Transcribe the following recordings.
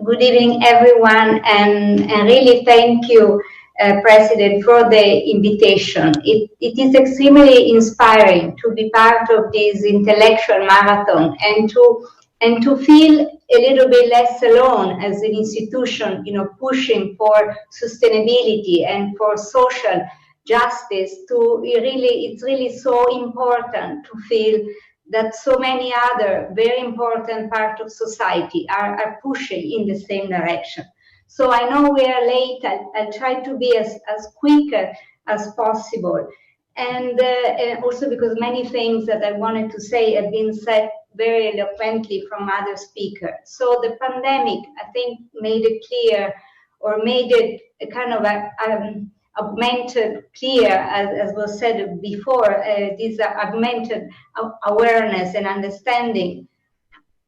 Good evening, everyone, and really thank you, President, for the invitation. It is extremely inspiring to be part of this intellectual marathon and to feel a little bit less alone as an institution, pushing for sustainability and for social justice. It's really so important to feel that so many other very important parts of society are pushing in the same direction. So I know we are late. I'll try to be as quick as possible. And also because many things that I wanted to say have been said very eloquently from other speakers. So the pandemic, I think, made it clear, or made it a kind of augmented clear, as was said before, this augmented awareness and understanding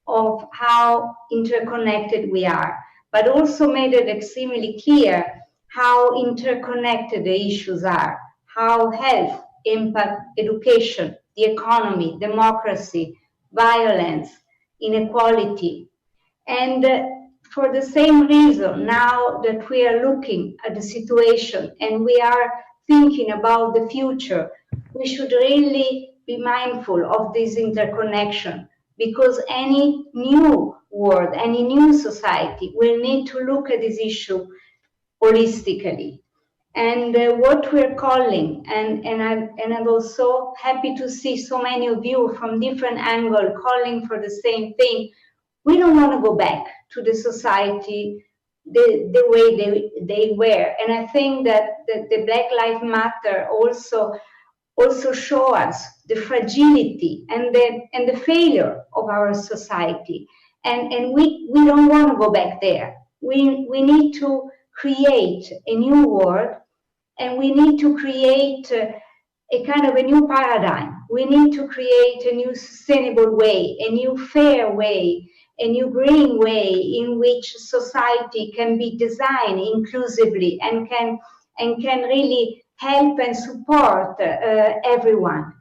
of how interconnected we are, but also made it extremely clear how interconnected the issues are, how health impact education, the economy, democracy, violence, inequality. And for the same reason, now that we are looking at the situation and we are thinking about the future, we should really be mindful of this interconnection, because any new world, any new society will need to look at this issue holistically. And what we're calling, and I'm also happy to see so many of you from different angles calling for the same thing. We don't want to go back to the society the way they were. And I think that the Black Lives Matter also show us the fragility and the failure of our society. And we don't want to go back there. We need to create a new world, and we need to create a kind of a new paradigm. We need to create a new sustainable way, a new fair way, a new green way in which society can be designed inclusively and can really help and support everyone.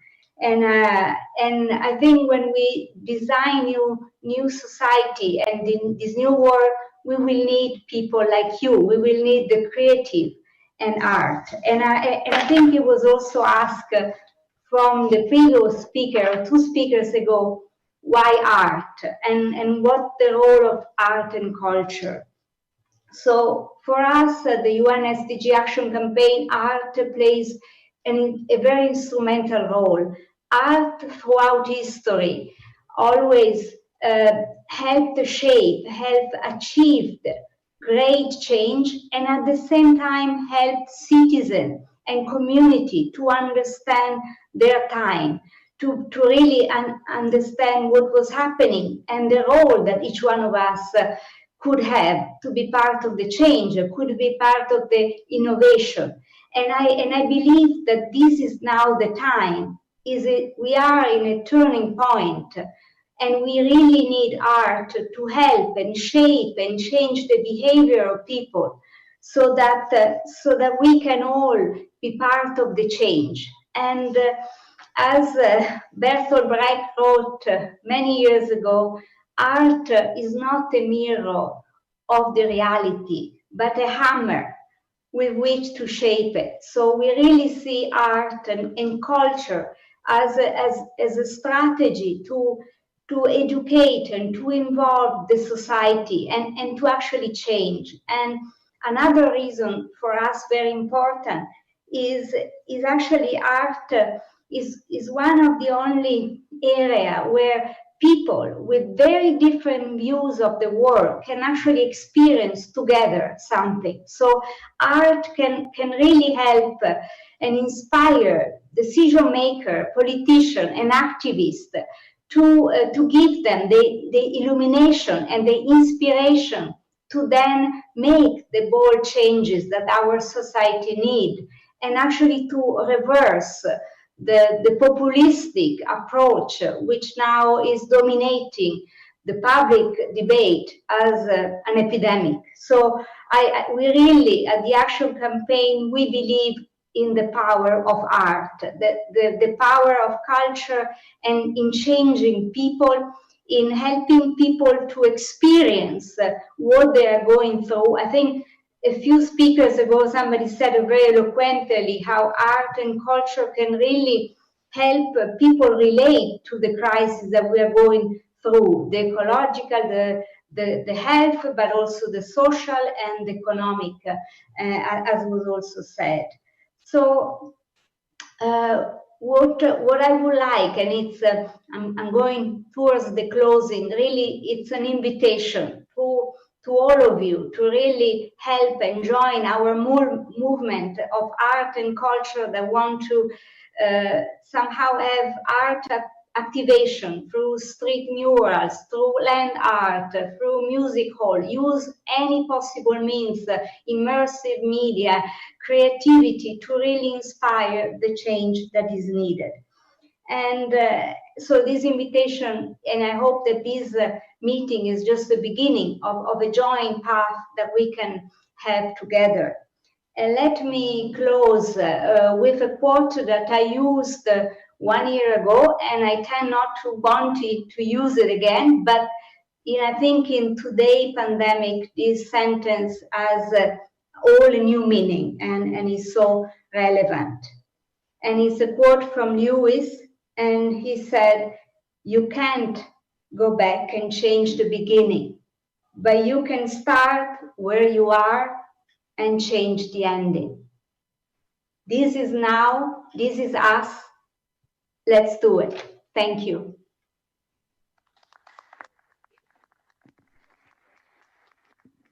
And I think when we design new society and in this new world, we will need people like you. We will need the creative and art. And I think it was also asked from the previous speaker, 2 speakers ago, why art and what the role of art and culture. So for us, the UN SDG Action Campaign, art plays a very instrumental role. Art throughout history always helped shape, helped achieve great change, and at the same time helped citizens and community to understand their time, to really understand what was happening and the role that each one of us could have to be part of the change, could be part of the innovation. And I believe that this is now the time. We are in a turning point, and we really need art to help and shape and change the behavior of people, so that we can all be part of the change. And as Bertolt Brecht wrote many years ago, art is not a mirror of the reality, but a hammer with which to shape it. So we really see art and culture as a strategy to educate and to involve the society and to actually change. And another reason for us very important is actually art is one of the only area where people with very different views of the world can actually experience together something. So art can really help and inspire decision maker, politician, and activist to give them the illumination and the inspiration to then make the bold changes that our society need, and actually to reverse the populistic approach which now is dominating the public debate as an epidemic. So we really, at the Action Campaign, we believe in the power of art, the power of culture, and in changing people in helping people to experience what they are going through. I think a few speakers ago, somebody said very eloquently how art and culture can really help people relate to the crisis that we are going through, the ecological, the health, but also the social and economic, as was also said. So what I would like, and it's I'm going towards the closing. Really, it's an invitation to all of you to really help and join our movement of art and culture that want to somehow have art activation through street murals, through land art, through music hall. Use any possible means, immersive media, creativity to really inspire the change that is needed. And so this invitation, and I hope that this meeting is just the beginning of a joint path that we can have together. And let me close with a quote that I used 1 year ago, and I tend not to want to use it again, but I think in today's pandemic, this sentence has all a new meaning and is so relevant. And it's a quote from Lewis, and he said, "You can't go back and change the beginning, but you can start where you are and change the ending." This is now, this is us. Let's do it. Thank you.